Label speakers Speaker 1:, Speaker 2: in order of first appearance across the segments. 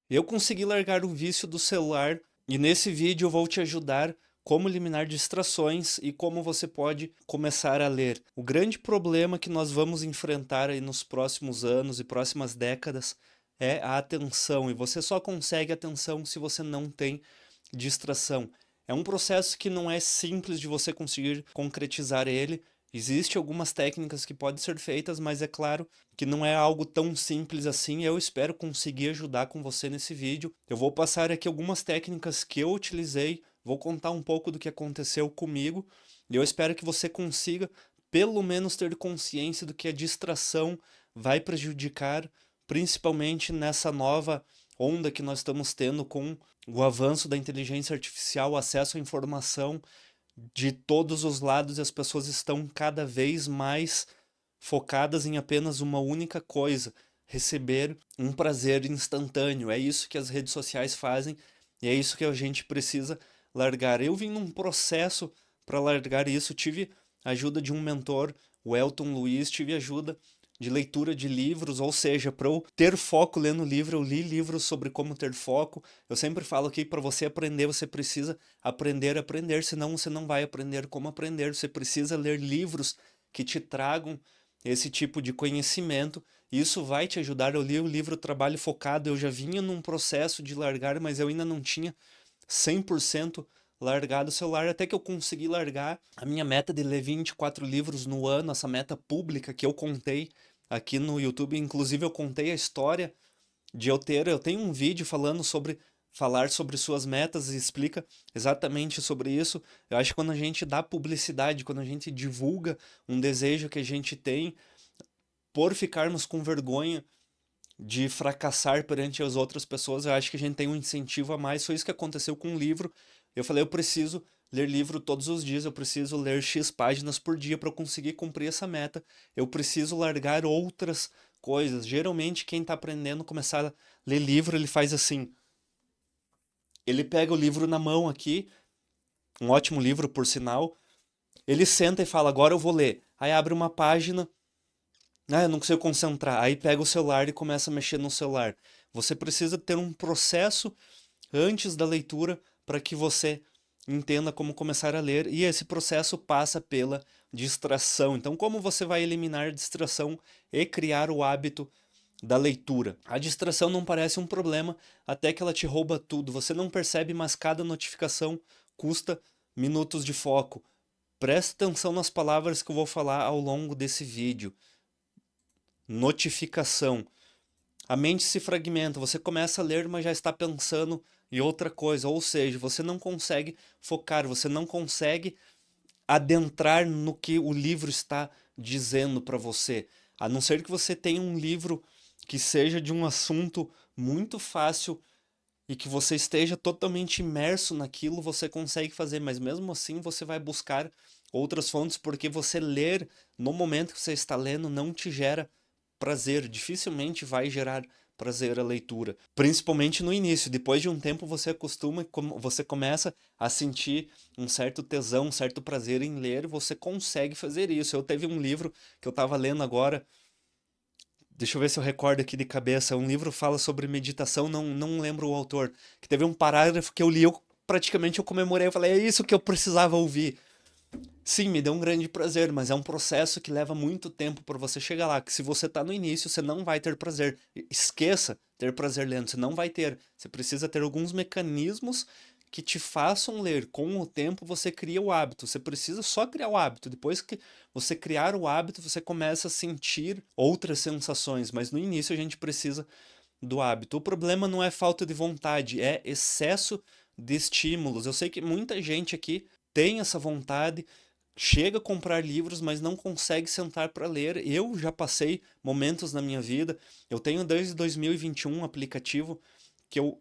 Speaker 1: Eu consegui largar o vício do celular e nesse vídeo eu vou te ajudar como eliminar distrações e como você pode começar a ler. O grande problema que nós vamos enfrentar aí nos próximos anos e próximas décadas é a atenção, e você só consegue atenção se você não tem distração. É um processo que não é simples de você conseguir concretizar ele. Existem algumas técnicas que podem ser feitas, mas é claro que não é algo tão simples assim. Eu espero conseguir ajudar com você nesse vídeo. Eu vou passar aqui algumas técnicas que eu utilizei, vou contar um pouco do que aconteceu comigo, e eu espero que você consiga pelo menos ter consciência do que a distração vai prejudicar, principalmente nessa nova onda que nós estamos tendo com o avanço da inteligência artificial, o acesso à informação de todos os lados, e as pessoas estão cada vez mais focadas em apenas uma única coisa: receber um prazer instantâneo. É isso que as redes sociais fazem e é isso que a gente precisa largar. Eu vim num processo para largar isso, tive a ajuda de um mentor, o Elton Luiz, tive ajuda de leitura de livros, ou seja, para eu ter foco lendo livro, eu li livros sobre como ter foco. Eu sempre falo que para você aprender, você precisa aprender a aprender, senão você não vai aprender como aprender. Você precisa ler livros que te tragam esse tipo de conhecimento. Isso vai te ajudar. Eu li o livro Trabalho Focado, eu já vinha num processo de largar, mas eu ainda não tinha 100% largado o celular, até que eu consegui largar a minha meta de ler 24 livros no ano, essa meta pública que eu contei aqui no YouTube. Inclusive eu contei a história de eu tenho um vídeo falando sobre falar sobre suas metas e explica exatamente sobre isso. Eu acho que quando a gente dá publicidade, quando a gente divulga um desejo que a gente tem, por ficarmos com vergonha de fracassar perante as outras pessoas, eu acho que a gente tem um incentivo a mais. Foi isso que aconteceu com o livro. Eu falei, eu preciso ler livro todos os dias, eu preciso ler X páginas por dia para eu conseguir cumprir essa meta. Eu preciso largar outras coisas. Geralmente, quem está aprendendo a começar a ler livro, ele faz assim. Ele pega o livro na mão aqui, um ótimo livro, por sinal. Ele senta e fala, agora eu vou ler. Aí abre uma página. Ah, eu não consigo concentrar. Aí pega o celular e começa a mexer no celular. Você precisa ter um processo antes da leitura para que você entenda como começar a ler, e esse processo passa pela distração. Então, como você vai eliminar a distração e criar o hábito da leitura? A distração não parece um problema até que ela te rouba tudo. Você não percebe, mas cada notificação custa minutos de foco. Presta atenção nas palavras que eu vou falar ao longo desse vídeo. Notificação. A mente se fragmenta, você começa a ler, mas já está pensando em outra coisa, ou seja, você não consegue focar, você não consegue adentrar no que o livro está dizendo para você. A não ser que você tenha um livro que seja de um assunto muito fácil e que você esteja totalmente imerso naquilo, você consegue fazer, mas mesmo assim você vai buscar outras fontes, porque você ler no momento que você está lendo não te gera prazer, dificilmente vai gerar prazer a leitura, principalmente no início. Depois de um tempo você acostuma, você começa a sentir um certo tesão, um certo prazer em ler, você consegue fazer isso. Eu teve um livro que eu estava lendo agora, deixa eu ver se eu recordo aqui de cabeça, um livro fala sobre meditação, não lembro o autor, que teve um parágrafo que eu li, praticamente eu comemorei, eu falei, é isso que eu precisava ouvir. Sim, me deu um grande prazer, mas é um processo que leva muito tempo para você chegar lá. Que se você tá no início, você não vai ter prazer. Esqueça ter prazer lendo, você não vai ter. Você precisa ter alguns mecanismos que te façam ler. Com o tempo, você cria o hábito. Você precisa só criar o hábito. Depois que você criar o hábito, você começa a sentir outras sensações. Mas no início, a gente precisa do hábito. O problema não é falta de vontade, é excesso de estímulos. Eu sei que muita gente aqui tem essa vontade, chega a comprar livros, mas não consegue sentar para ler. Eu já passei momentos na minha vida. Eu tenho desde 2021 um aplicativo que eu,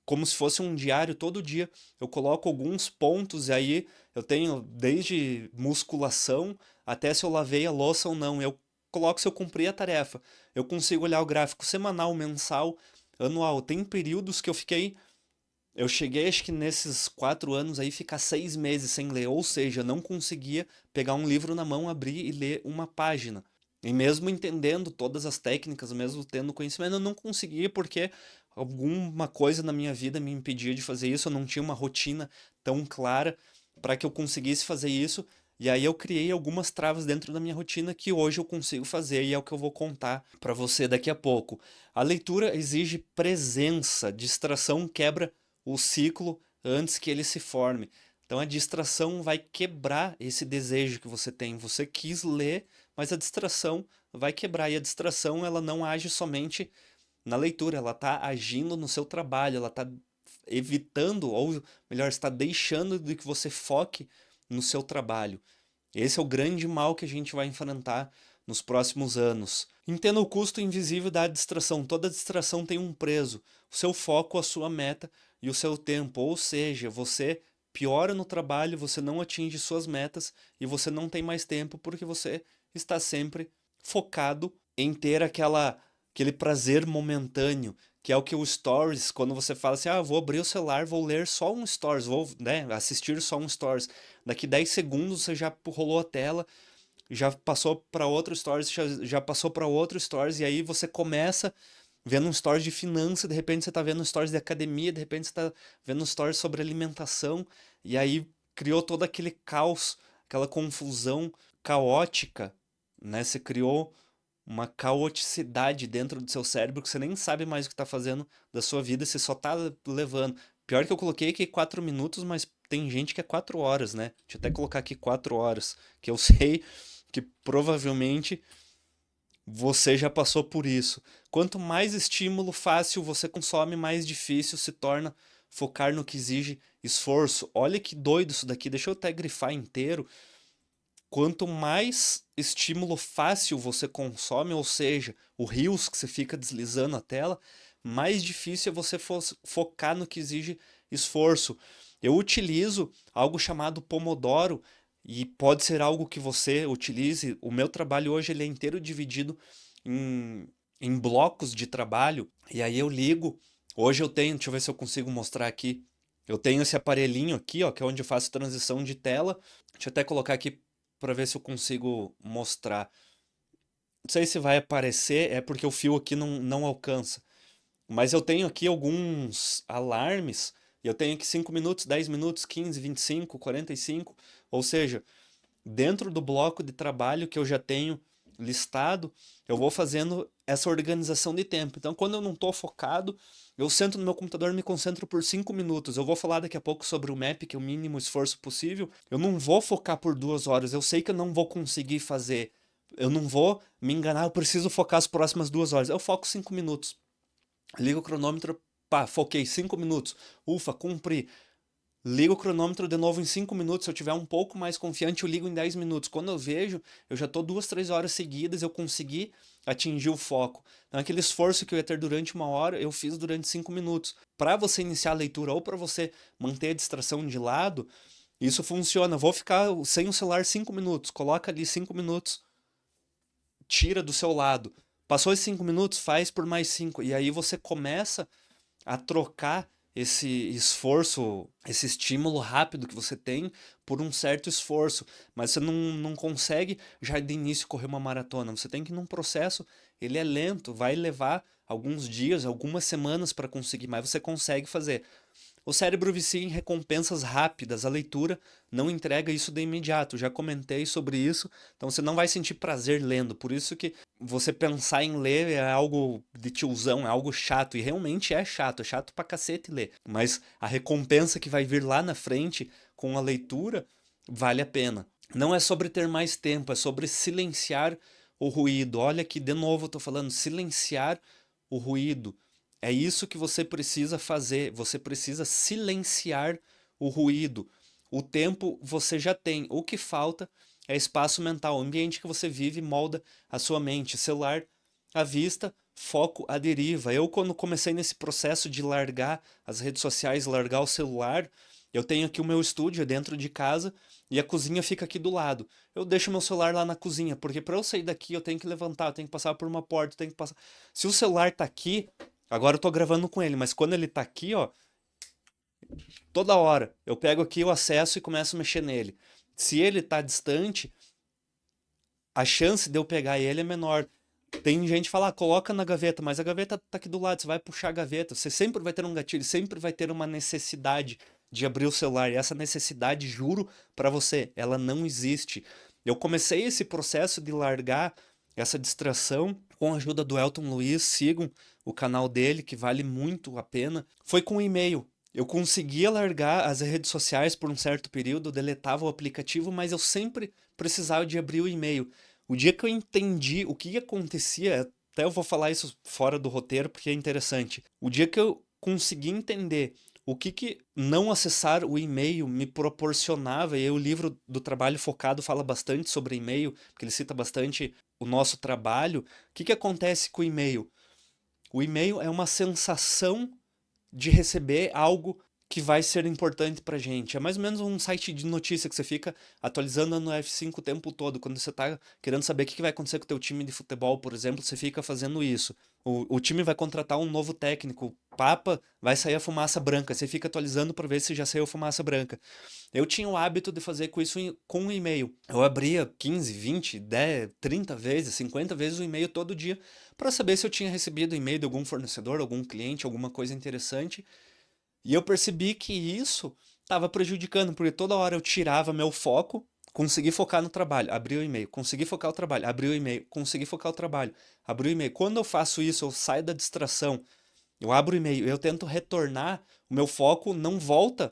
Speaker 1: como se fosse um diário, todo dia eu coloco alguns pontos, e aí eu tenho desde musculação até se eu lavei a louça ou não. Eu coloco se eu cumpri a tarefa. Eu consigo olhar o gráfico semanal, mensal, anual. Tem períodos que eu cheguei, acho que nesses 4 anos aí, ficar 6 meses sem ler, ou seja, não conseguia pegar um livro na mão, abrir e ler uma página. E mesmo entendendo todas as técnicas, mesmo tendo conhecimento, eu não conseguia porque alguma coisa na minha vida me impedia de fazer isso, eu não tinha uma rotina tão clara para que eu conseguisse fazer isso. E aí eu criei algumas travas dentro da minha rotina que hoje eu consigo fazer e é o que eu vou contar para você daqui a pouco. A leitura exige presença, distração quebra o ciclo antes que ele se forme. Então a distração vai quebrar esse desejo que você tem. Você quis ler, mas a distração vai quebrar. E a distração, ela não age somente na leitura, ela está agindo no seu trabalho, ela está evitando, ou melhor, está deixando de que você foque no seu trabalho. Esse é o grande mal que a gente vai enfrentar nos próximos anos. Entenda o custo invisível da distração. Toda distração tem um preço. O seu foco, a sua meta e o seu tempo. Ou seja, você piora no trabalho, você não atinge suas metas e você não tem mais tempo porque você está sempre focado em ter aquele prazer momentâneo, que é o que o Stories, quando você fala assim, vou abrir o celular, vou ler só um Stories, vou, né, assistir só um Stories. Daqui 10 segundos você já rolou a tela, já passou para outro Stories, já passou para outro Stories, e aí você começa vendo um Stories de finanças, de repente você está vendo um Stories de academia, de repente você está vendo um Stories sobre alimentação, e aí criou todo aquele caos, aquela confusão caótica, né? Você criou uma caoticidade dentro do seu cérebro que você nem sabe mais o que está fazendo da sua vida, você só está levando. Pior que eu coloquei aqui 4 minutos, mas tem gente que é 4 horas, né? Deixa eu até colocar aqui 4 horas, que eu sei que provavelmente você já passou por isso. Quanto mais estímulo fácil você consome, mais difícil se torna focar no que exige esforço. Olha que doido isso daqui, deixa eu até grifar inteiro. Quanto mais estímulo fácil você consome, ou seja, o rios que você fica deslizando a tela, mais difícil é você focar no que exige esforço. Eu utilizo algo chamado Pomodoro e pode ser algo que você utilize. O meu trabalho hoje ele é inteiro dividido em blocos de trabalho e aí eu ligo. Hoje eu tenho, deixa eu ver se eu consigo mostrar aqui. Eu tenho esse aparelhinho aqui, ó, que é onde eu faço transição de tela. Deixa eu até colocar aqui para ver se eu consigo mostrar. Não sei se vai aparecer, é porque o fio aqui não alcança. Mas eu tenho aqui alguns alarmes, e eu tenho aqui 5 minutos, 10 minutos, 15, 25, 45. Ou seja, dentro do bloco de trabalho que eu já tenho listado, eu vou fazendo essa organização de tempo. Então, quando eu não estou focado, eu sento no meu computador e me concentro por 5 minutos. Eu vou falar daqui a pouco sobre o MAP, que é o mínimo esforço possível. Eu não vou focar por 2 horas. Eu sei que eu não vou conseguir fazer. Eu não vou me enganar, eu preciso focar as próximas 2 horas. Eu foco 5 minutos. Ligo o cronômetro, pá, foquei 5 minutos. Ufa, cumpri. Ligo o cronômetro de novo em 5 minutos. Se eu tiver um pouco mais confiante, eu ligo em 10 minutos. Quando eu vejo, eu já estou 2, 3 horas seguidas, eu consegui atingir o foco. Então, aquele esforço que eu ia ter durante 1 hora, eu fiz durante 5 minutos. Para você iniciar a leitura ou para você manter a distração de lado, isso funciona. Vou ficar sem o celular 5 minutos. Coloca ali 5 minutos, tira do seu lado. Passou esses 5 minutos, faz por mais 5. E aí você começa a trocar esse esforço, esse estímulo rápido que você tem por um certo esforço, mas você não consegue já de início correr uma maratona, você tem que ir num processo, ele é lento, vai levar alguns dias, algumas semanas para conseguir, mas você consegue fazer. O cérebro vicia em recompensas rápidas, a leitura não entrega isso de imediato. Já comentei sobre isso, então você não vai sentir prazer lendo. Por isso que você pensar em ler é algo de tiozão, é algo chato. E realmente é chato pra cacete ler. Mas a recompensa que vai vir lá na frente com a leitura vale a pena. Não é sobre ter mais tempo, é sobre silenciar o ruído. Olha que de novo eu tô falando, silenciar o ruído. É isso que você precisa fazer. Você precisa silenciar o ruído. O tempo você já tem. O que falta é espaço mental. O ambiente que você vive molda a sua mente. Celular à vista, foco à deriva. Eu, quando comecei nesse processo de largar as redes sociais, largar o celular, eu tenho aqui o meu estúdio dentro de casa e a cozinha fica aqui do lado. Eu deixo meu celular lá na cozinha, porque para eu sair daqui eu tenho que levantar, eu tenho que passar por uma porta, eu tenho que passar. Se o celular tá aqui, agora eu tô gravando com ele, mas quando ele tá aqui, ó, toda hora eu pego aqui o acesso e começo a mexer nele. Se ele tá distante, a chance de eu pegar ele é menor. Tem gente que fala, coloca na gaveta, mas a gaveta tá aqui do lado, você vai puxar a gaveta, você sempre vai ter um gatilho, sempre vai ter uma necessidade de abrir o celular. E essa necessidade, juro pra você, ela não existe. Eu comecei esse processo de largar essa distração com a ajuda do Elton Luiz, sigam o canal dele, que vale muito a pena. Foi com o e-mail. Eu conseguia largar as redes sociais por um certo período, eu deletava o aplicativo, mas eu sempre precisava de abrir o e-mail. O dia que eu entendi o que acontecia, até eu vou falar isso fora do roteiro porque é interessante. O dia que eu consegui entender o que não acessar o e-mail me proporcionava, e aí o livro do trabalho focado fala bastante sobre e-mail, porque ele cita bastante o nosso trabalho. O que acontece com o e-mail? O e-mail é uma sensação de receber algo que vai ser importante pra gente. É mais ou menos um site de notícia que você fica atualizando no F5 o tempo todo. Quando você tá querendo saber o que vai acontecer com o teu time de futebol, por exemplo, você fica fazendo isso. O time vai contratar um novo técnico, Papa, vai sair a fumaça branca. Você fica atualizando para ver se já saiu a fumaça branca. Eu tinha o hábito de fazer com isso com o e-mail. Eu abria 15, 20, 10, 30 vezes, 50 vezes o e-mail todo dia para saber se eu tinha recebido e-mail de algum fornecedor, algum cliente, alguma coisa interessante. E eu percebi que isso estava prejudicando, porque toda hora eu tirava meu foco, consegui focar no trabalho, abri o e-mail, consegui focar o trabalho, abri o e-mail, consegui focar o trabalho, abri o e-mail. Quando eu faço isso, eu saio da distração, eu abro o e-mail, eu tento retornar, o meu foco não volta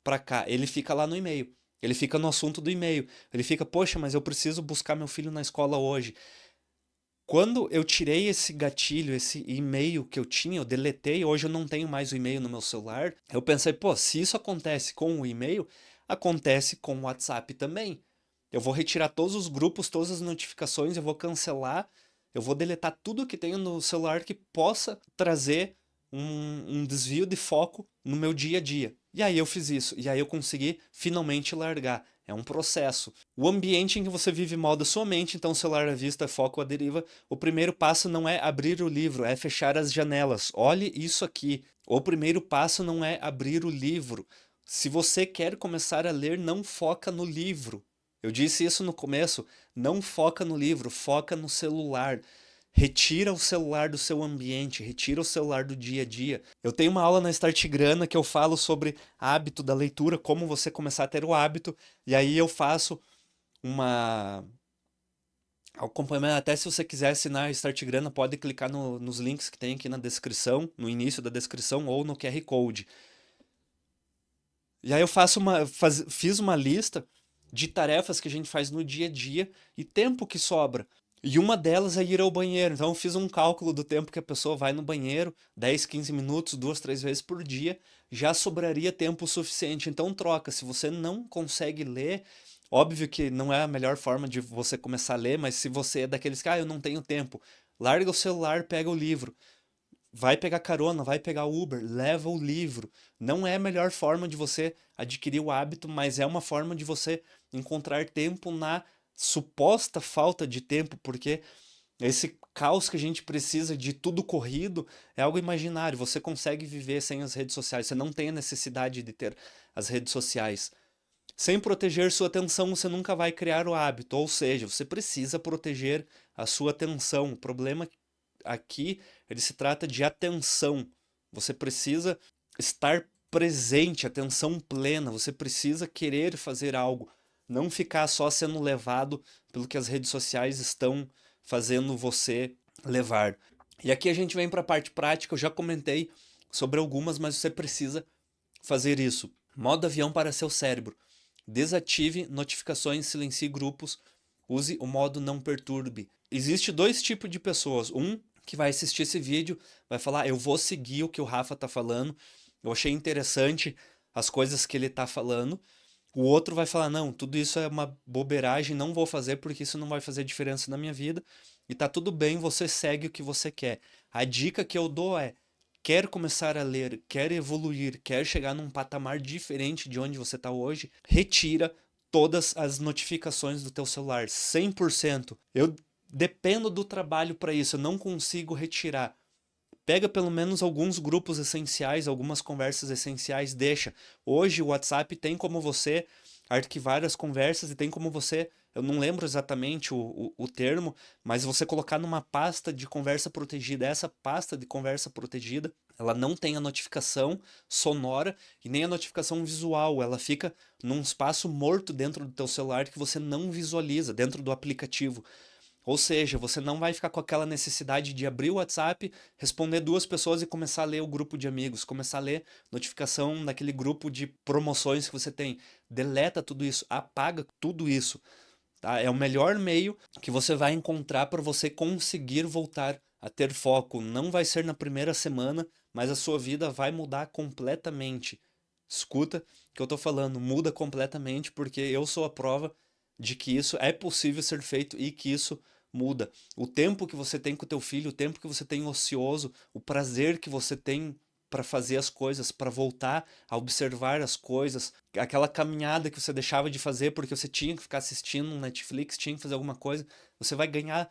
Speaker 1: para cá, ele fica lá no e-mail. Ele fica no assunto do e-mail. Ele fica, poxa, mas eu preciso buscar meu filho na escola hoje. Quando eu tirei esse gatilho, esse e-mail que eu tinha, eu deletei, hoje eu não tenho mais o e-mail no meu celular. Eu pensei, pô, se isso acontece com o e-mail, acontece com o WhatsApp também. Eu vou retirar todos os grupos, todas as notificações, eu vou cancelar, eu vou deletar tudo que tenho no celular que possa trazer um desvio de foco no meu dia a dia. E aí eu fiz isso, e aí eu consegui finalmente largar. É um processo. O ambiente em que você vive molda sua mente, então o celular à vista, foco à deriva. O primeiro passo não é abrir o livro, é fechar as janelas. Olhe isso aqui. O primeiro passo não é abrir o livro. Se você quer começar a ler, não foca no livro. Eu disse isso no começo, não foca no livro, foca no celular. Retira o celular do seu ambiente, retira o celular do dia a dia. Eu tenho uma aula na Startgrana que eu falo sobre hábito da leitura, como você começar a ter o hábito, e aí eu faço uma acompanhamento. Até se você quiser assinar a Startgrana, pode clicar nos links que tem aqui na descrição, no início da descrição ou no QR Code. E aí eu fiz uma lista de tarefas que a gente faz no dia a dia e tempo que sobra. E uma delas é ir ao banheiro. Então eu fiz um cálculo do tempo que a pessoa vai no banheiro, 10, 15 minutos, 2, 3 vezes por dia, já sobraria tempo suficiente. Então troca, se você não consegue ler, óbvio que não é a melhor forma de você começar a ler, mas se você é daqueles que, eu não tenho tempo, larga o celular, pega o livro. Vai pegar carona, vai pegar Uber, leva o livro. Não é a melhor forma de você adquirir o hábito, mas é uma forma de você encontrar tempo na suposta falta de tempo, porque esse caos que a gente precisa de tudo corrido é algo imaginário. Você consegue viver sem as redes sociais, você não tem a necessidade de ter as redes sociais. Sem proteger sua atenção, você nunca vai criar o hábito, ou seja, você precisa proteger a sua atenção. O problema aqui, ele se trata de atenção. Você precisa estar presente, atenção plena. Você precisa querer fazer algo, não ficar só sendo levado pelo que as redes sociais estão fazendo você levar. E aqui a gente vem para a parte prática. Eu já comentei sobre algumas, mas você precisa fazer isso. Modo avião para seu cérebro. Desative notificações, silencie grupos, use o modo não perturbe. Existe dois tipos de pessoas. Um que vai assistir esse vídeo, vai falar, eu vou seguir o que o Rafa tá falando, eu achei interessante as coisas que ele tá falando. O outro vai falar, não, tudo isso é uma bobeiragem, não vou fazer porque isso não vai fazer diferença na minha vida. E tá tudo bem, você segue o que você quer. A dica que eu dou é, quer começar a ler, quer evoluir, quer chegar num patamar diferente de onde você está hoje, retira todas as notificações do teu celular, 100%. Eu dependo do trabalho para isso, eu não consigo retirar. Pega pelo menos alguns grupos essenciais, algumas conversas essenciais, deixa. Hoje o WhatsApp tem como você arquivar as conversas e tem como você eu não lembro exatamente o termo, mas você colocar numa pasta de conversa protegida. Essa pasta de conversa protegida, ela não tem a notificação sonora e nem a notificação visual. Ela fica num espaço morto dentro do teu celular que você não visualiza dentro do aplicativo. Ou seja, você não vai ficar com aquela necessidade de abrir o WhatsApp, responder duas pessoas e começar a ler o grupo de amigos, começar a ler notificação daquele grupo de promoções que você tem. Deleta tudo isso, apaga tudo isso. Tá? É o melhor meio que você vai encontrar para você conseguir voltar a ter foco. Não vai ser na primeira semana, mas a sua vida vai mudar completamente. Escuta o que eu tô falando, muda completamente, porque eu sou a prova de que isso é possível ser feito e que isso muda. O tempo que você tem com o teu filho, o tempo que você tem ocioso, o prazer que você tem para fazer as coisas, para voltar a observar as coisas, aquela caminhada que você deixava de fazer porque você tinha que ficar assistindo um Netflix, tinha que fazer alguma coisa, você vai ganhar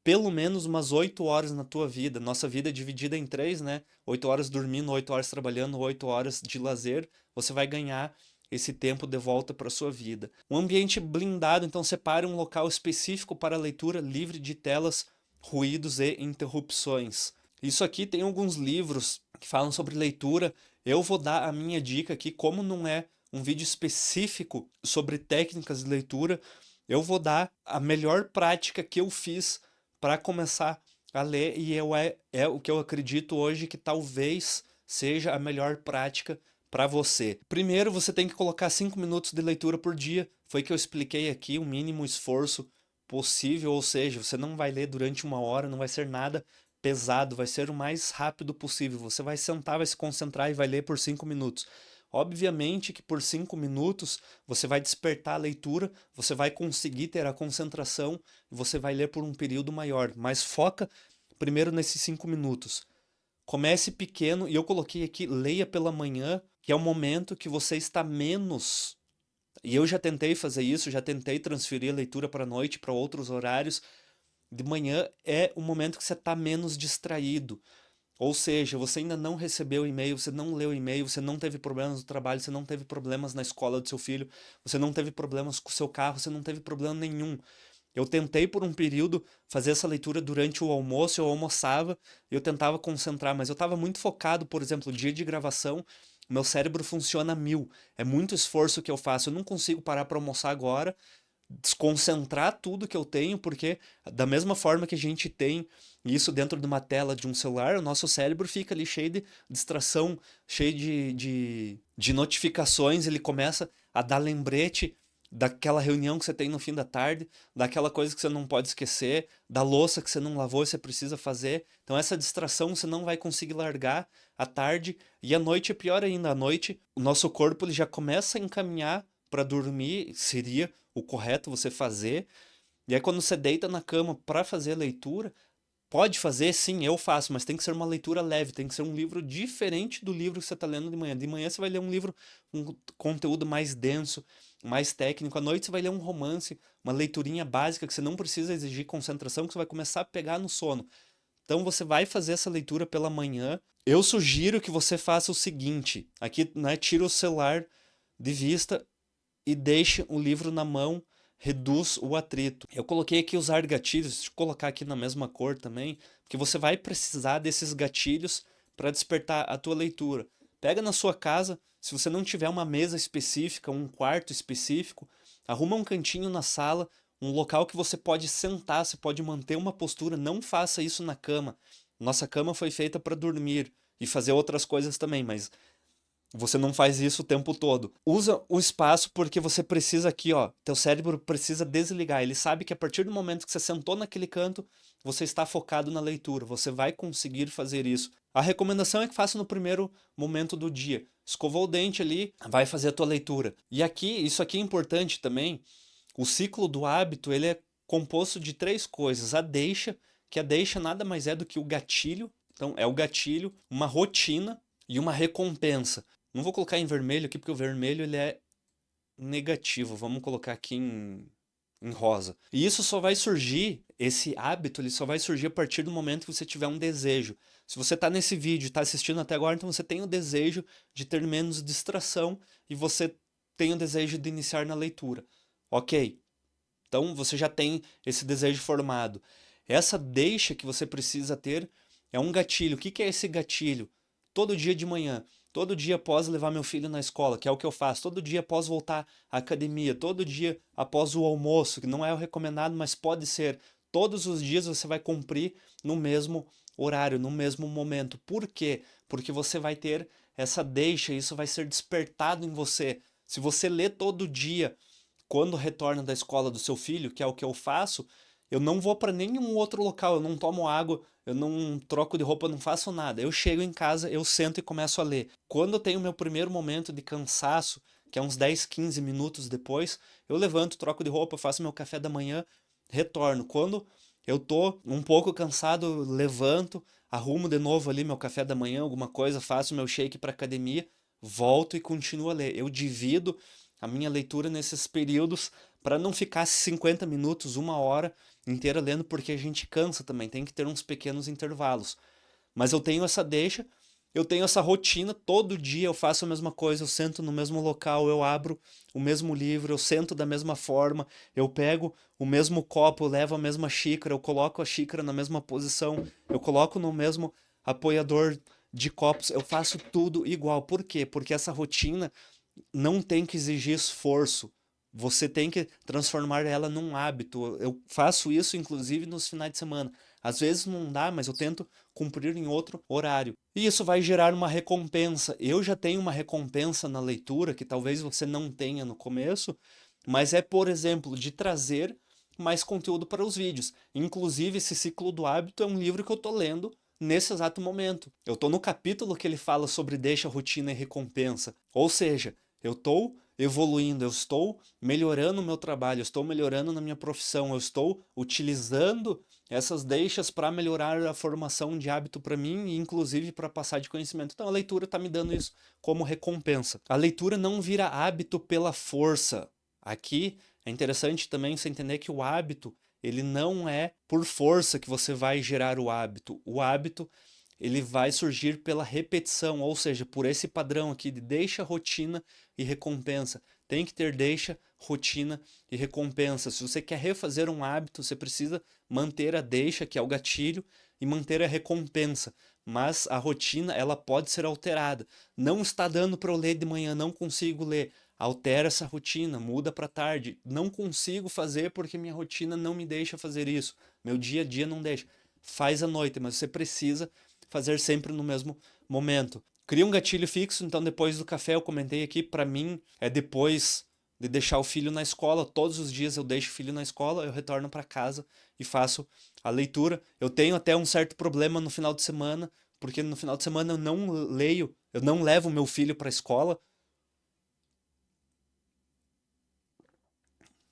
Speaker 1: pelo menos umas 8 horas na tua vida. Nossa vida é dividida em três, né? 8 horas dormindo, 8 horas trabalhando, 8 horas de lazer. Você vai ganhar esse tempo de volta para sua vida. Um ambiente blindado, então separe um local específico para leitura, livre de telas, ruídos e interrupções. Isso aqui tem alguns livros que falam sobre leitura. Eu vou dar a minha dica aqui, como não é um vídeo específico sobre técnicas de leitura, eu vou dar a melhor prática que eu fiz para começar a ler e é o que eu acredito hoje que talvez seja a melhor prática para você. Primeiro, você tem que colocar 5 minutos de leitura por dia. Foi que eu expliquei aqui, o mínimo esforço possível, ou seja, você não vai ler durante uma hora, não vai ser nada pesado, vai ser o mais rápido possível. Você vai sentar, vai se concentrar e vai ler por 5 minutos. Obviamente que por 5 minutos você vai despertar a leitura, você vai conseguir ter a concentração e você vai ler por um período maior. Mas foca primeiro nesses 5 minutos. Comece pequeno e eu coloquei aqui, leia pela manhã, que é o momento que você está menos. E eu já tentei fazer isso, já tentei transferir a leitura para a noite, para outros horários. De manhã é o momento que você está menos distraído. Ou seja, você ainda não recebeu e-mail, você não leu e-mail, você não teve problemas no trabalho, você não teve problemas na escola do seu filho, você não teve problemas com o seu carro, você não teve problema nenhum. Eu tentei por um período fazer essa leitura durante o almoço, eu almoçava, eu tentava concentrar, mas eu estava muito focado, por exemplo, dia de gravação, meu cérebro funciona a mil. É muito esforço que eu faço, eu não consigo parar para almoçar agora, desconcentrar tudo que eu tenho, porque da mesma forma que a gente tem isso dentro de uma tela de um celular, o nosso cérebro fica ali cheio de distração, cheio de notificações, ele começa a dar lembrete daquela reunião que você tem no fim da tarde, daquela coisa que você não pode esquecer, da louça que você não lavou e você precisa fazer. Então essa distração você não vai conseguir largar à tarde e à noite é pior ainda. À noite o nosso corpo ele já começa a encaminhar para dormir, seria o correto você fazer. E aí quando você deita na cama para fazer a leitura, pode fazer, sim, eu faço, mas tem que ser uma leitura leve, tem que ser um livro diferente do livro que você está lendo de manhã. De manhã você vai ler um livro, um conteúdo mais denso, mais técnico. À noite você vai ler um romance, uma leiturinha básica que você não precisa exigir concentração, que você vai começar a pegar no sono. Então você vai fazer essa leitura pela manhã. Eu sugiro que você faça o seguinte: aqui, né, tira o celular de vista e deixe o livro na mão, reduz o atrito. Eu coloquei aqui usar gatilhos, deixa eu colocar aqui na mesma cor também, porque você vai precisar desses gatilhos para despertar a tua leitura. Pega na sua casa, se você não tiver uma mesa específica, um quarto específico, arruma um cantinho na sala, um local que você pode sentar, você pode manter uma postura, não faça isso na cama. Nossa cama foi feita para dormir e fazer outras coisas também, mas você não faz isso o tempo todo. Usa o espaço porque você precisa aqui, ó. Teu cérebro precisa desligar. Ele sabe que a partir do momento que você sentou naquele canto, você está focado na leitura. Você vai conseguir fazer isso. A recomendação é que faça no primeiro momento do dia. Escovou o dente ali, vai fazer a tua leitura. E aqui, isso aqui é importante também. O ciclo do hábito, ele é composto de três coisas. A deixa, que a deixa nada mais é do que o gatilho. Então, é o gatilho, uma rotina e uma recompensa. Não vou colocar em vermelho aqui, porque o vermelho ele é negativo. Vamos colocar aqui em rosa. E isso só vai surgir, esse hábito, ele só vai surgir a partir do momento que você tiver um desejo. Se você está nesse vídeo e está assistindo até agora, então você tem o desejo de ter menos distração e você tem o desejo de iniciar na leitura. Ok. Então você já tem esse desejo formado. Essa deixa que você precisa ter é um gatilho. O que que é esse gatilho? Todo dia de manhã, todo dia após levar meu filho na escola, que é o que eu faço, todo dia após voltar à academia, todo dia após o almoço, que não é o recomendado, mas pode ser. Todos os dias você vai cumprir no mesmo horário, no mesmo momento. Por quê? Porque você vai ter essa deixa, isso vai ser despertado em você. Se você lê todo dia, quando retorna da escola do seu filho, que é o que eu faço, eu não vou para nenhum outro local, eu não tomo água, eu não troco de roupa, eu não faço nada. Eu chego em casa, eu sento e começo a ler. Quando eu tenho meu primeiro momento de cansaço, que é uns 10, 15 minutos depois, eu levanto, troco de roupa, faço meu café da manhã, retorno. Quando eu tô um pouco cansado, levanto, arrumo de novo ali meu café da manhã, alguma coisa, faço meu shake para academia, volto e continuo a ler. Eu divido a minha leitura nesses períodos para não ficar 50 minutos, uma hora inteira lendo, porque a gente cansa também, tem que ter uns pequenos intervalos. Mas eu tenho essa deixa, eu tenho essa rotina, todo dia eu faço a mesma coisa, eu sento no mesmo local, eu abro o mesmo livro, eu sento da mesma forma, eu pego o mesmo copo, eu levo a mesma xícara, eu coloco a xícara na mesma posição, eu coloco no mesmo apoiador de copos, eu faço tudo igual. Por quê? Porque essa rotina não tem que exigir esforço. Você tem que transformar ela num hábito. Eu faço isso, inclusive, nos finais de semana. Às vezes não dá, mas eu tento cumprir em outro horário. E isso vai gerar uma recompensa. Eu já tenho uma recompensa na leitura, que talvez você não tenha no começo, mas é, por exemplo, de trazer mais conteúdo para os vídeos. Inclusive, esse Ciclo do Hábito é um livro que eu estou lendo nesse exato momento. Eu estou no capítulo que ele fala sobre deixa, rotina e recompensa. Ou seja, eu estou evoluindo, eu estou melhorando o meu trabalho, eu estou melhorando na minha profissão, eu estou utilizando essas deixas para melhorar a formação de hábito para mim e inclusive para passar de conhecimento. Então a leitura está me dando isso como recompensa. A leitura não vira hábito pela força. Aqui é interessante também você entender que o hábito, ele não é por força que você vai gerar o hábito. O hábito ele vai surgir pela repetição, ou seja, por esse padrão aqui de deixa, rotina e recompensa. Tem que ter deixa, rotina e recompensa. Se você quer refazer um hábito, você precisa manter a deixa, que é o gatilho, e manter a recompensa. Mas a rotina, ela pode ser alterada. Não está dando para eu ler de manhã, não consigo ler. Altera essa rotina, muda para tarde. Não consigo fazer porque minha rotina não me deixa fazer isso. Meu dia a dia não deixa. Faz à noite, mas você precisa fazer sempre no mesmo momento. Cria um gatilho fixo, então depois do café eu comentei aqui, para mim é depois de deixar o filho na escola, todos os dias eu deixo o filho na escola, eu retorno para casa e faço a leitura. Eu tenho até um certo problema no final de semana, porque no final de semana eu não leio, eu não levo meu filho para a escola.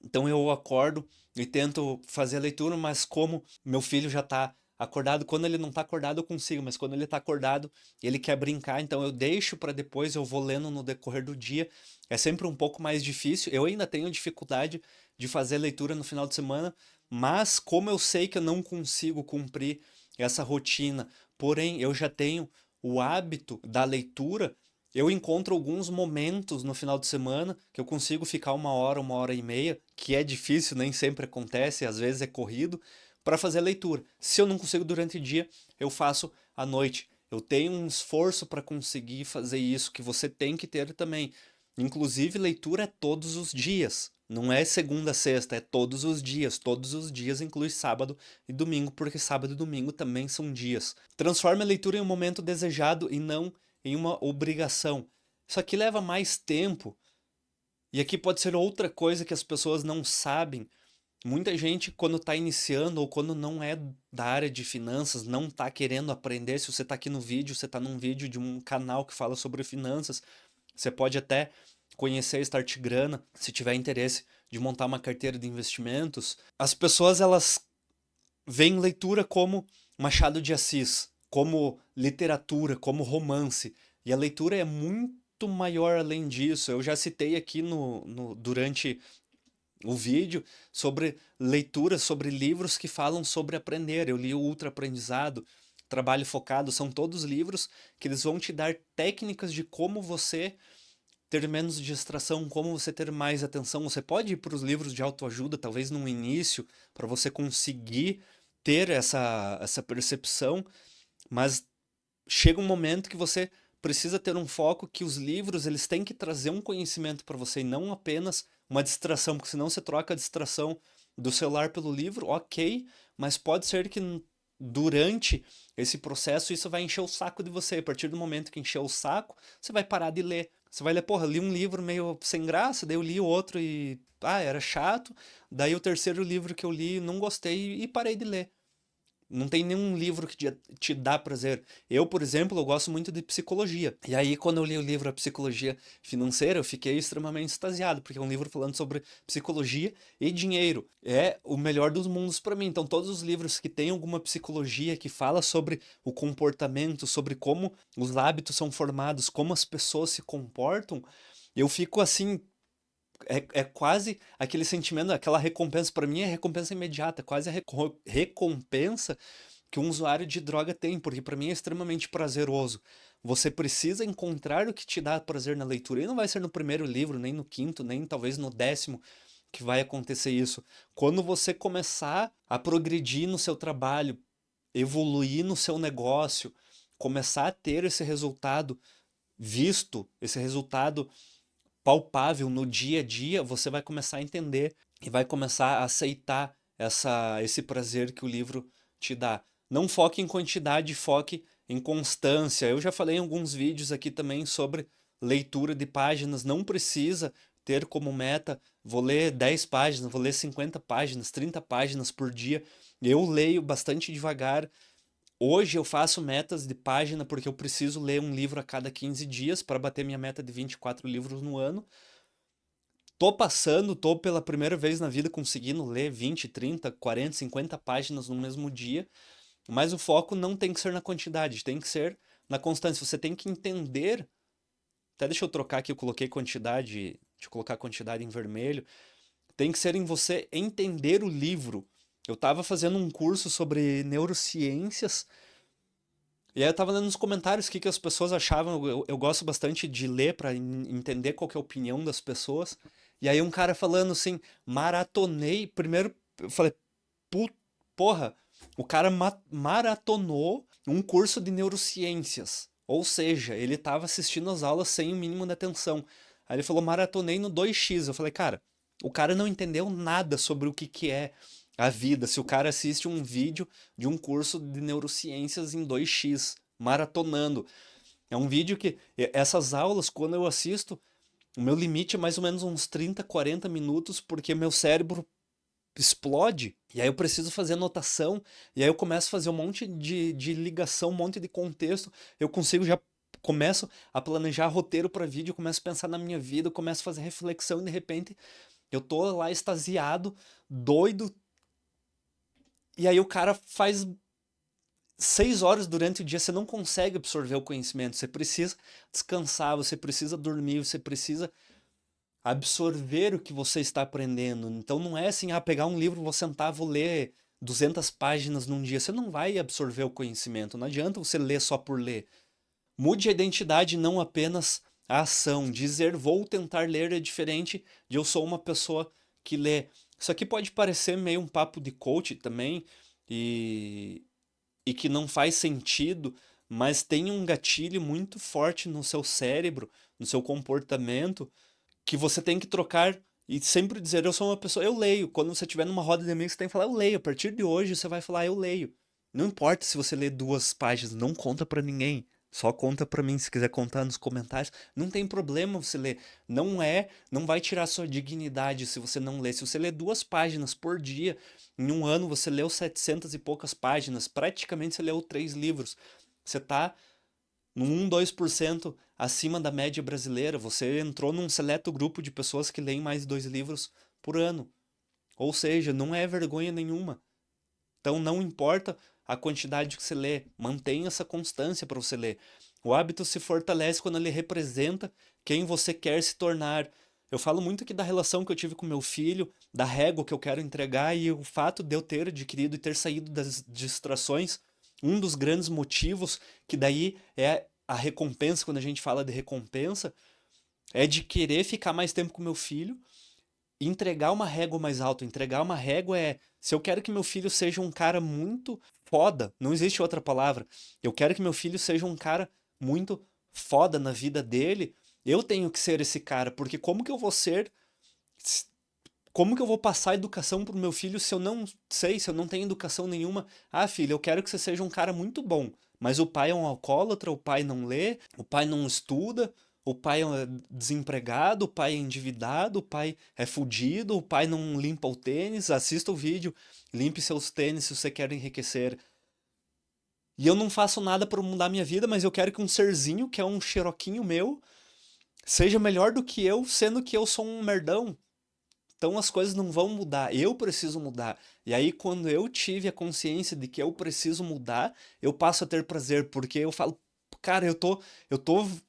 Speaker 1: Então eu acordo e tento fazer a leitura, mas como meu filho já está acordado, quando ele não está acordado eu consigo, mas quando ele está acordado ele quer brincar, então eu deixo para depois, eu vou lendo no decorrer do dia. É sempre um pouco mais difícil, eu ainda tenho dificuldade de fazer leitura no final de semana, mas como eu sei que eu não consigo cumprir essa rotina, porém eu já tenho o hábito da leitura, eu encontro alguns momentos no final de semana que eu consigo ficar uma hora e meia, que é difícil, nem sempre acontece, às vezes é corrido, para fazer a leitura. Se eu não consigo durante o dia, eu faço à noite. Eu tenho um esforço para conseguir fazer isso, que você tem que ter também. Inclusive, leitura é todos os dias. Não é segunda a sexta, é todos os dias. Todos os dias inclui sábado e domingo, porque sábado e domingo também são dias. Transforme a leitura em um momento desejado e não em uma obrigação. Isso aqui leva mais tempo. E aqui pode ser outra coisa que as pessoas não sabem. Muita gente, quando está iniciando ou quando não é da área de finanças, não está querendo aprender. Se você está aqui no vídeo, você está num vídeo de um canal que fala sobre finanças, você pode até conhecer a Start Grana, se tiver interesse de montar uma carteira de investimentos. As pessoas, elas veem leitura como Machado de Assis, como literatura, como romance. E a leitura é muito maior além disso. Eu já citei aqui durante o vídeo sobre leituras, sobre livros que falam sobre aprender. Eu li o Ultra Aprendizado, Trabalho Focado, são todos livros que eles vão te dar técnicas de como você ter menos distração, como você ter mais atenção. Você pode ir para os livros de autoajuda, talvez no início, para você conseguir ter essa percepção, mas chega um momento que você precisa ter um foco que os livros eles têm que trazer um conhecimento para você e não apenas uma distração, porque senão você troca a distração do celular pelo livro, ok, mas pode ser que durante esse processo isso vai encher o saco de você. A partir do momento que encher o saco, você vai parar de ler. Você vai ler, porra, li um livro meio sem graça, daí eu li outro e, era chato. Daí o terceiro livro que eu li, não gostei e parei de ler. Não tem nenhum livro que te dá prazer. Eu, por exemplo, eu gosto muito de psicologia. E aí, quando eu li o livro A Psicologia Financeira, eu fiquei extremamente extasiado, porque é um livro falando sobre psicologia e dinheiro. É o melhor dos mundos para mim. Então, todos os livros que têm alguma psicologia, que fala sobre o comportamento, sobre como os hábitos são formados, como as pessoas se comportam, eu fico assim, é quase aquele sentimento, aquela recompensa, para mim é recompensa imediata, quase a recompensa que um usuário de droga tem, porque para mim é extremamente prazeroso. Você precisa encontrar o que te dá prazer na leitura, e não vai ser no primeiro livro, nem no quinto, nem talvez no 10º que vai acontecer isso. Quando você começar a progredir no seu trabalho, evoluir no seu negócio, começar a ter esse resultado visto, esse resultado palpável no dia a dia, você vai começar a entender e vai começar a aceitar esse prazer que o livro te dá. Não foque em quantidade, foque em constância. Eu já falei em alguns vídeos aqui também sobre leitura de páginas. Não precisa ter como meta, vou ler 10 páginas, vou ler 50 páginas, 30 páginas por dia. Eu leio bastante devagar. Hoje eu faço metas de página porque eu preciso ler um livro a cada 15 dias para bater minha meta de 24 livros no ano. Tô pela primeira vez na vida conseguindo ler 20, 30, 40, 50 páginas no mesmo dia, mas o foco não tem que ser na quantidade, tem que ser na constância. Você tem que entender, até deixa eu trocar aqui, eu coloquei quantidade, deixa eu colocar a quantidade em vermelho, tem que ser em você entender o livro. Eu estava fazendo um curso sobre neurociências. E aí eu tava lendo nos comentários o que as pessoas achavam. Eu gosto bastante de ler para entender qual que é a opinião das pessoas. E aí um cara falando assim, maratonei. Primeiro eu falei, porra, o cara maratonou um curso de neurociências. Ou seja, ele tava assistindo as aulas sem o mínimo de atenção. Aí ele falou, maratonei no 2x. Eu falei, cara, o cara não entendeu nada sobre o que é a vida. Se o cara assiste um vídeo de um curso de neurociências em 2x, maratonando. É um vídeo que, essas aulas, quando eu assisto, o meu limite é mais ou menos uns 30, 40 minutos, porque meu cérebro explode, e aí eu preciso fazer anotação, e aí eu começo a fazer um monte de ligação, um monte de contexto, eu consigo já começo a planejar roteiro para vídeo, começo a pensar na minha vida, começo a fazer reflexão e de repente eu tô lá extasiado, doido, e aí o cara faz 6 horas durante o dia, você não consegue absorver o conhecimento, você precisa descansar, você precisa dormir, você precisa absorver o que você está aprendendo. Então não é assim, pegar um livro, vou sentar, vou ler 200 páginas num dia. Você não vai absorver o conhecimento. Não adianta você ler só por ler. Mude a identidade, não apenas a ação. Dizer vou tentar ler é diferente de eu sou uma pessoa que lê. Isso aqui pode parecer meio um papo de coach também e que não faz sentido, mas tem um gatilho muito forte no seu cérebro, no seu comportamento, que você tem que trocar e sempre dizer, eu sou uma pessoa, eu leio. Quando você estiver numa roda de amigos, você tem que falar, eu leio. A partir de hoje, você vai falar, eu leio. Não importa se você lê 2 páginas, não conta pra ninguém. Só conta pra mim, se quiser contar nos comentários. Não tem problema você ler. Não vai tirar sua dignidade se você não ler. Se você ler 2 páginas por dia, em um ano você leu 700 e poucas páginas. Praticamente você leu 3 livros. Você tá no 1, 2% acima da média brasileira. Você entrou num seleto grupo de pessoas que leem mais de 2 livros por ano. Ou seja, não é vergonha nenhuma. Então não importa a quantidade que você lê, mantenha essa constância para você ler. O hábito se fortalece quando ele representa quem você quer se tornar. Eu falo muito aqui da relação que eu tive com meu filho, da régua que eu quero entregar e o fato de eu ter adquirido e ter saído das distrações. Um dos grandes motivos, que daí é a recompensa, quando a gente fala de recompensa, é de querer ficar mais tempo com meu filho, entregar uma régua mais alta. Entregar uma régua é, se eu quero que meu filho seja um cara muito foda, não existe outra palavra. Eu quero que meu filho seja um cara muito foda na vida dele, eu tenho que ser esse cara, porque como que eu vou ser, como que eu vou passar educação pro meu filho se eu não sei, se eu não tenho educação nenhuma? Ah, filho, eu quero que você seja um cara muito bom, mas o pai é um alcoólatra, o pai não lê, o pai não estuda, o pai é desempregado, o pai é endividado, o pai é fudido, o pai não limpa o tênis. Assista o vídeo, limpe seus tênis se você quer enriquecer. E eu não faço nada para mudar minha vida, mas eu quero que um serzinho, que é um xeroquinho meu, seja melhor do que eu, sendo que eu sou um merdão. Então as coisas não vão mudar, eu preciso mudar. E aí, quando eu tive a consciência de que eu preciso mudar, eu passo a ter prazer, porque eu falo, cara, eu tô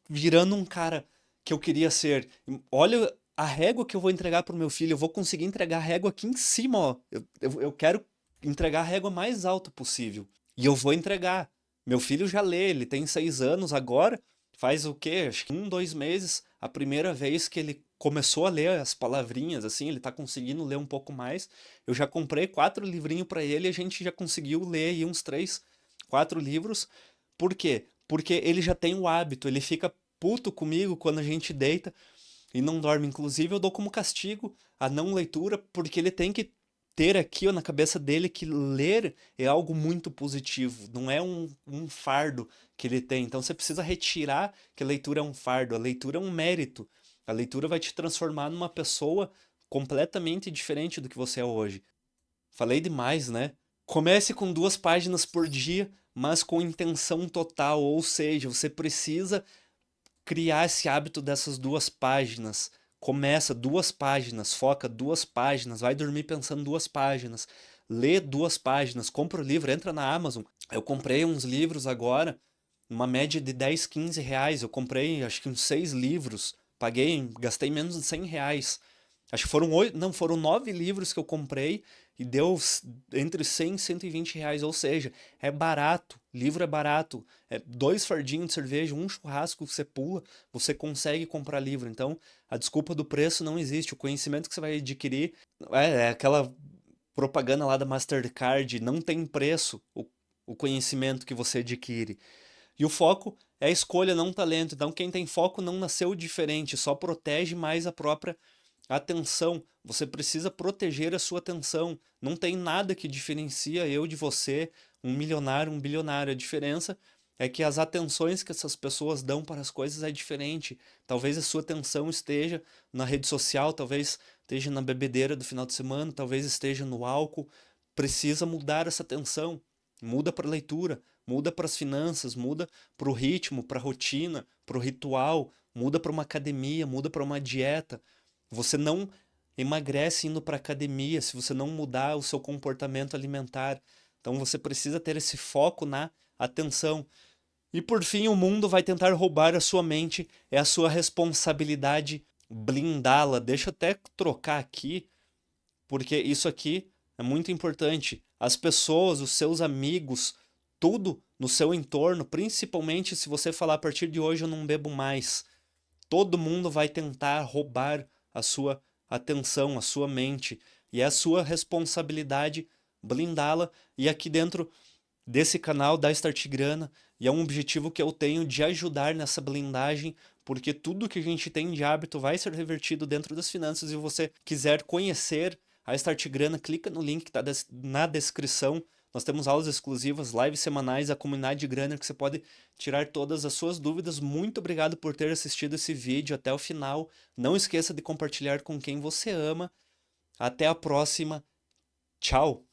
Speaker 1: virando um cara que eu queria ser. Olha a régua que eu vou entregar pro meu filho, eu vou conseguir entregar a régua aqui em cima, ó. Eu quero entregar a régua mais alta possível. E eu vou entregar. Meu filho já lê, ele tem 6 anos agora, faz o quê? Acho que 2 meses, a primeira vez que ele começou a ler as palavrinhas, assim, ele tá conseguindo ler um pouco mais. Eu já comprei 4 livrinhos para ele e a gente já conseguiu ler aí uns 3, 4 livros. Por quê? Porque ele já tem o hábito, ele fica puto comigo quando a gente deita e não dorme. Inclusive, eu dou como castigo a não leitura, porque ele tem que ter aqui ó, na cabeça dele que ler é algo muito positivo, não é um fardo que ele tem. Então você precisa retirar que a leitura é um fardo, a leitura é um mérito. A leitura vai te transformar numa pessoa completamente diferente do que você é hoje. Falei demais, né? Comece com 2 páginas por dia, mas com intenção total, ou seja, você precisa criar esse hábito dessas 2 páginas. Começa 2 páginas, foca 2 páginas, vai dormir pensando 2 páginas, lê 2 páginas, compra o livro, entra na Amazon. Eu comprei uns livros agora, uma média de 10, 15 reais. Eu comprei acho que uns 6 livros, paguei, gastei menos de 100 reais. Acho que foram 8, não, foram 9 livros que eu comprei e deu entre 100 e 120 reais, ou seja, é barato, livro é barato, é 2 fardinhos de cerveja, um churrasco que você pula, você consegue comprar livro. Então, a desculpa do preço não existe, o conhecimento que você vai adquirir é aquela propaganda lá da Mastercard, não tem preço o conhecimento que você adquire. E o foco é a escolha, não o talento. Então, quem tem foco não nasceu diferente, só protege mais a própria atenção. Você precisa proteger a sua atenção. Não tem nada que diferencia eu de você, um milionário, um bilionário. A diferença é que as atenções que essas pessoas dão para as coisas é diferente. Talvez a sua atenção esteja na rede social, talvez esteja na bebedeira do final de semana, talvez esteja no álcool. Precisa mudar essa atenção. Muda para a leitura, muda para as finanças, muda para o ritmo, para a rotina, para o ritual, muda para uma academia, muda para uma dieta. Você não emagrece indo para academia se você não mudar o seu comportamento alimentar. Então você precisa ter esse foco na atenção. E por fim, o mundo vai tentar roubar a sua mente, é a sua responsabilidade blindá-la. Deixa eu até trocar aqui, porque isso aqui é muito importante. As pessoas, os seus amigos, tudo no seu entorno, principalmente se você falar a partir de hoje eu não bebo mais, todo mundo vai tentar roubar a sua atenção, a sua mente, e é a sua responsabilidade blindá-la. E aqui dentro desse canal da Start Grana, e é um objetivo que eu tenho de ajudar nessa blindagem, porque tudo que a gente tem de hábito vai ser revertido dentro das finanças. E se você quiser conhecer a Start Grana, clica no link que está na descrição. Nós temos aulas exclusivas, lives semanais, a comunidade Grana que você pode tirar todas as suas dúvidas. Muito obrigado por ter assistido esse vídeo até o final. Não esqueça de compartilhar com quem você ama. Até a próxima. Tchau!